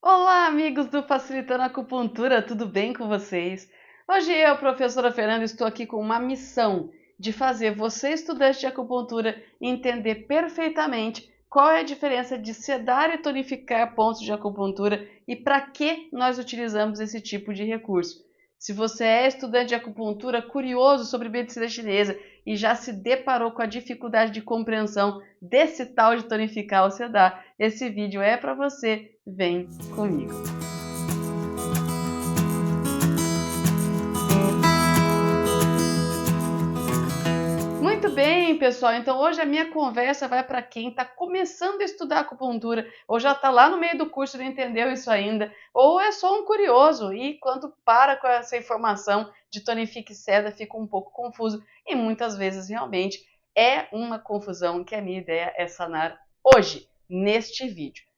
Olá, amigos do Facilitando Acupuntura, tudo bem com vocês? Hoje eu, professora Fernanda, estou aqui com uma missão de fazer você, estudante de acupuntura, entender perfeitamente qual é a diferença de sedar e tonificar pontos de acupuntura e para que nós utilizamos esse tipo de recurso. Se você é estudante de acupuntura, curioso sobre medicina chinesa e já se deparou com a dificuldade de compreensão desse tal de tonificar ou sedar, esse vídeo é para você. Vem comigo. Muito bem, pessoal. Então hoje a minha conversa vai para quem está começando a estudar acupuntura, ou já está lá no meio do curso e não entendeu isso ainda, ou é só um curioso e quando para com essa informação de tonifica e seda fica um pouco confuso e muitas vezes realmente é uma confusão que a minha ideia é sanar hoje, neste vídeo.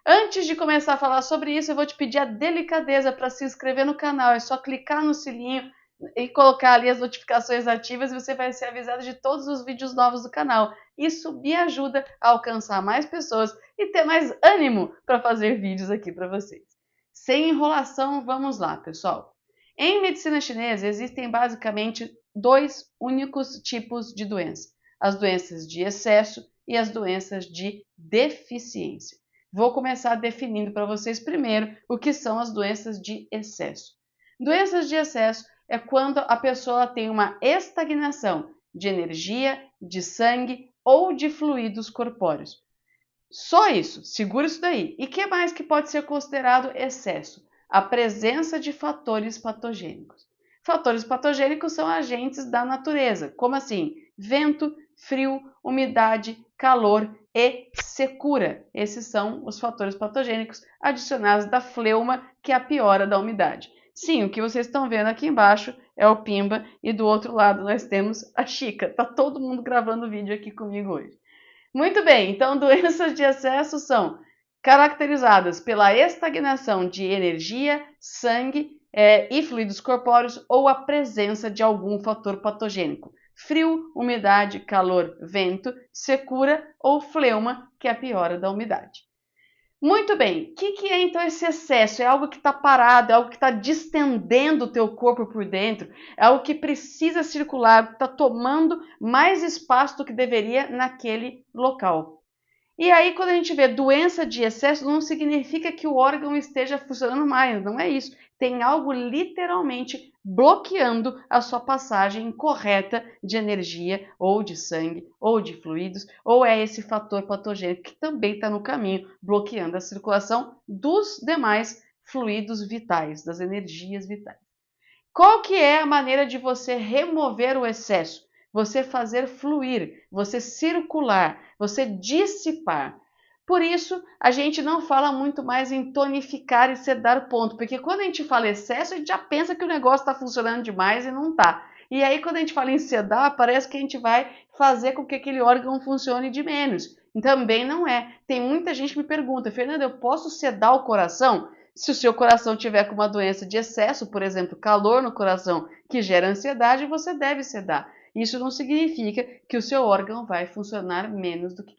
Antes de começar a falar sobre isso, eu vou te pedir a delicadeza para se inscrever no canal. É só clicar no sininho e colocar ali as notificações ativas e você vai ser avisado de todos os vídeos novos do canal. Isso me ajuda a alcançar mais pessoas e ter mais ânimo para fazer vídeos aqui para vocês. Sem enrolação, vamos lá, pessoal. Em medicina chinesa existem basicamente dois únicos tipos de doença: as doenças de excesso e as doenças de deficiência. Vou começar definindo para vocês primeiro o que são as doenças de excesso. Doenças de excesso é quando a pessoa tem uma estagnação de energia, de sangue ou de fluidos corpóreos. Só isso, segura isso daí. E o que mais que pode ser considerado excesso? A presença de fatores patogênicos. Fatores patogênicos são agentes da natureza, como assim? Vento, frio, umidade, calor e secura. Esses são os fatores patogênicos adicionados da fleuma, que é a piora da umidade. Sim, o que vocês estão vendo aqui embaixo é o Pimba e do outro lado nós temos a Chica. Tá todo mundo gravando vídeo aqui comigo hoje. Muito bem, então doenças de excesso são caracterizadas pela estagnação de energia, sangue e fluidos corpóreos ou a presença de algum fator patogênico. Frio, umidade, calor, vento, secura ou fleuma, que é a piora da umidade. Muito bem, o que é então esse excesso? É algo que está parado, é algo que está distendendo o teu corpo por dentro, é algo que precisa circular, está tomando mais espaço do que deveria naquele local. E aí, quando a gente vê doença de excesso, não significa que o órgão esteja funcionando mais, não é isso. Tem algo literalmente bloqueando a sua passagem correta de energia, ou de sangue, ou de fluidos, ou é esse fator patogênico que também está no caminho, bloqueando a circulação dos demais fluidos vitais, das energias vitais. Qual que é a maneira de você remover o excesso? Você fazer fluir, você circular, você dissipar. Por isso, a gente não fala muito mais em tonificar e sedar ponto, porque quando a gente fala excesso, a gente já pensa que o negócio está funcionando demais e não está. E aí, quando a gente fala em sedar, parece que a gente vai fazer com que aquele órgão funcione de menos. Também não é. Tem muita gente que me pergunta, Fernanda, eu posso sedar o coração? Se o seu coração tiver com uma doença de excesso, por exemplo, calor no coração, que gera ansiedade, você deve sedar. Isso não significa que o seu órgão vai funcionar menos do que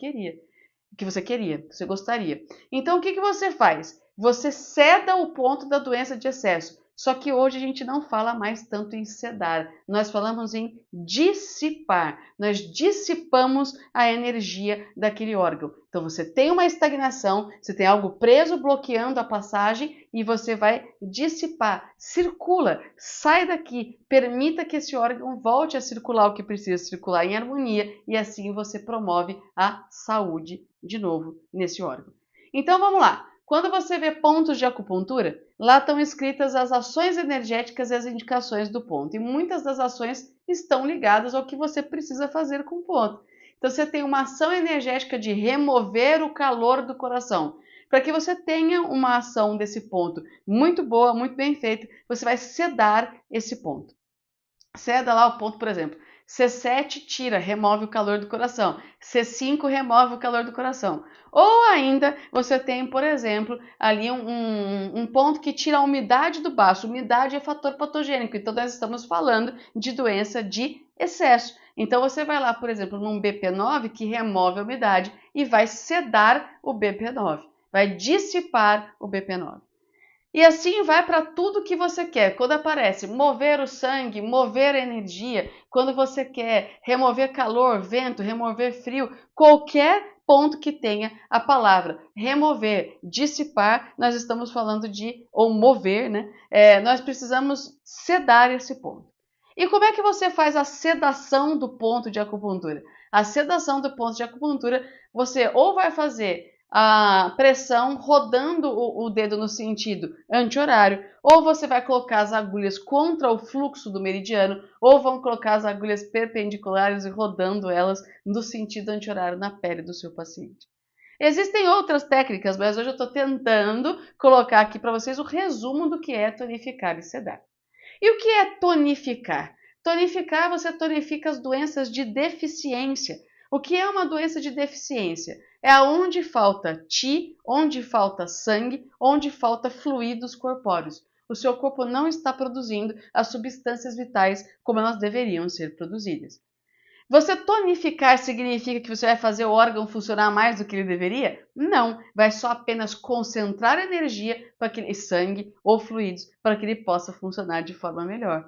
você queria, que você gostaria. Então, o que você faz? Você ceda o ponto da doença de excesso. Só que hoje a gente não fala mais tanto em sedar, nós falamos em dissipar. Nós dissipamos a energia daquele órgão. Então você tem uma estagnação, você tem algo preso bloqueando a passagem e você vai dissipar. Circula, sai daqui, permita que esse órgão volte a circular o que precisa circular em harmonia e assim você promove a saúde de novo nesse órgão. Então vamos lá. Quando você vê pontos de acupuntura, lá estão escritas as ações energéticas e as indicações do ponto. E muitas das ações estão ligadas ao que você precisa fazer com o ponto. Então você tem uma ação energética de remover o calor do coração. Para que você tenha uma ação desse ponto muito boa, muito bem feita, você vai sedar esse ponto. Ceda lá o ponto, por exemplo. C7 tira, remove o calor do coração. C5 remove o calor do coração. Ou ainda você tem, por exemplo, ali um ponto que tira a umidade do baço. Umidade é fator patogênico, então nós estamos falando de doença de excesso. Então você vai lá, por exemplo, num BP9 que remove a umidade e vai sedar o BP9. vai dissipar o BP9. E assim vai para tudo que você quer. Quando aparece mover o sangue, mover a energia, quando você quer remover calor, vento, remover frio, qualquer ponto que tenha a palavra remover, dissipar, nós estamos falando de, ou mover, né? Nós precisamos sedar esse ponto. E como é que você faz a sedação do ponto de acupuntura? A sedação do ponto de acupuntura, você ou vai fazer a pressão rodando o dedo no sentido anti-horário, ou você vai colocar as agulhas contra o fluxo do meridiano, ou vão colocar as agulhas perpendiculares e rodando elas no sentido anti-horário na pele do seu paciente. Existem outras técnicas, mas hoje eu estou tentando colocar aqui para vocês o resumo do que é tonificar e sedar. E o que é tonificar? Tonificar, você tonifica as doenças de deficiência. O que é uma doença de deficiência? É onde falta Qi, onde falta sangue, onde falta fluidos corpóreos. O seu corpo não está produzindo as substâncias vitais como elas deveriam ser produzidas. Você tonificar significa que você vai fazer o órgão funcionar mais do que ele deveria? Não, vai só apenas concentrar energia para aquele sangue ou fluidos para que ele possa funcionar de forma melhor.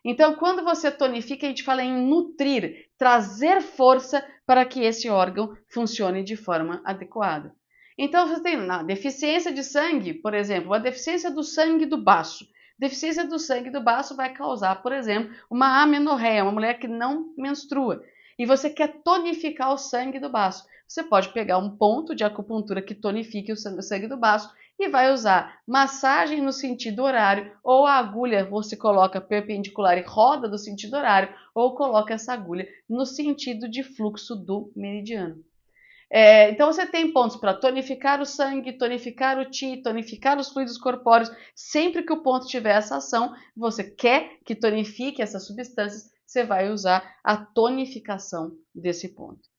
Então, quando você tonifica, a gente fala em nutrir, trazer força para que esse órgão funcione de forma adequada. Então, você tem na deficiência de sangue, por exemplo, a deficiência do sangue do baço. Deficiência do sangue do baço vai causar, por exemplo, uma amenorreia, uma mulher que não menstrua. E você quer tonificar o sangue do baço. Você pode pegar um ponto de acupuntura que tonifique o sangue do baço e vai usar massagem no sentido horário, ou a agulha você coloca perpendicular e roda do sentido horário, ou coloca essa agulha no sentido de fluxo do meridiano. Então você tem pontos para tonificar o sangue, tonificar o Qi, tonificar os fluidos corpóreos. Sempre que o ponto tiver essa ação, você quer que tonifique essas substâncias, você vai usar a tonificação desse ponto.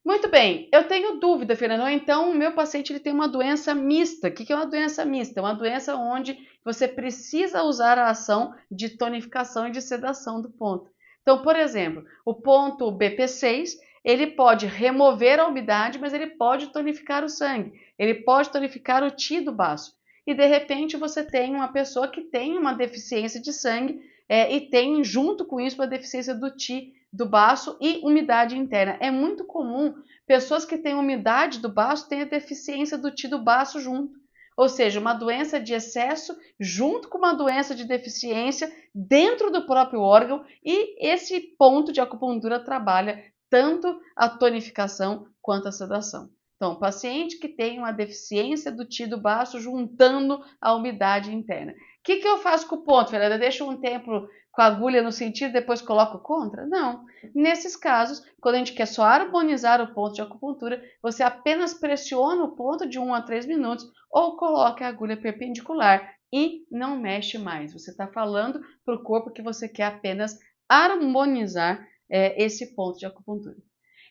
Muito bem, eu tenho dúvida, Fernando. Então, o meu paciente ele tem uma doença mista. O que é uma doença mista? É uma doença onde você precisa usar a ação de tonificação e de sedação do ponto. Então, por exemplo, o ponto BP6, ele pode remover a umidade, mas ele pode tonificar o sangue. Ele pode tonificar o Qi do baço. E, de repente, você tem uma pessoa que tem uma deficiência de sangue e tem, junto com isso, a deficiência do Qi do baço e umidade interna. É muito comum pessoas que têm umidade do baço terem a deficiência do Qi do baço junto. Ou seja, uma doença de excesso junto com uma doença de deficiência dentro do próprio órgão, e esse ponto de acupuntura trabalha tanto a tonificação quanto a sedação. Então, paciente que tem uma deficiência do Qi do baço juntando a umidade interna. O que eu faço com o ponto, Fernanda? Eu deixo um tempo com a agulha no sentido e depois coloco contra? Não. Nesses casos, quando a gente quer só harmonizar o ponto de acupuntura, você apenas pressiona o ponto de 1 a 3 minutos ou coloca a agulha perpendicular e não mexe mais. Você está falando para o corpo que você quer apenas harmonizar esse ponto de acupuntura.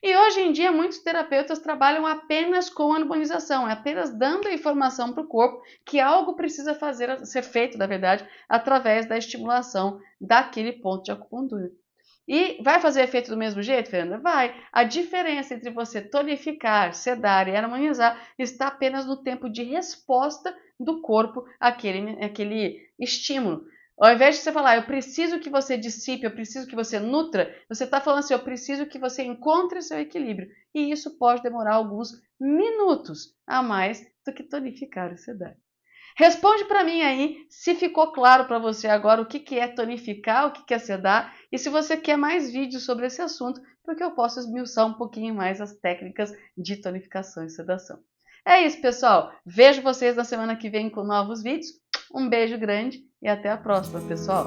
E hoje em dia muitos terapeutas trabalham apenas com harmonização, apenas dando a informação para o corpo que algo precisa ser feito, na verdade, através da estimulação daquele ponto de acupuntura. E vai fazer efeito do mesmo jeito, Fernanda? Vai. A diferença entre você tonificar, sedar e harmonizar está apenas no tempo de resposta do corpo àquele estímulo. Ao invés de você falar, eu preciso que você dissipe, eu preciso que você nutra, você está falando assim, eu preciso que você encontre seu equilíbrio. E isso pode demorar alguns minutos a mais do que tonificar e sedar. Responde para mim aí se ficou claro para você agora o que é tonificar, o que é sedar, e se você quer mais vídeos sobre esse assunto, porque eu posso esmiuçar um pouquinho mais as técnicas de tonificação e sedação. É isso, pessoal. Vejo vocês na semana que vem com novos vídeos. Um beijo grande e até a próxima, pessoal!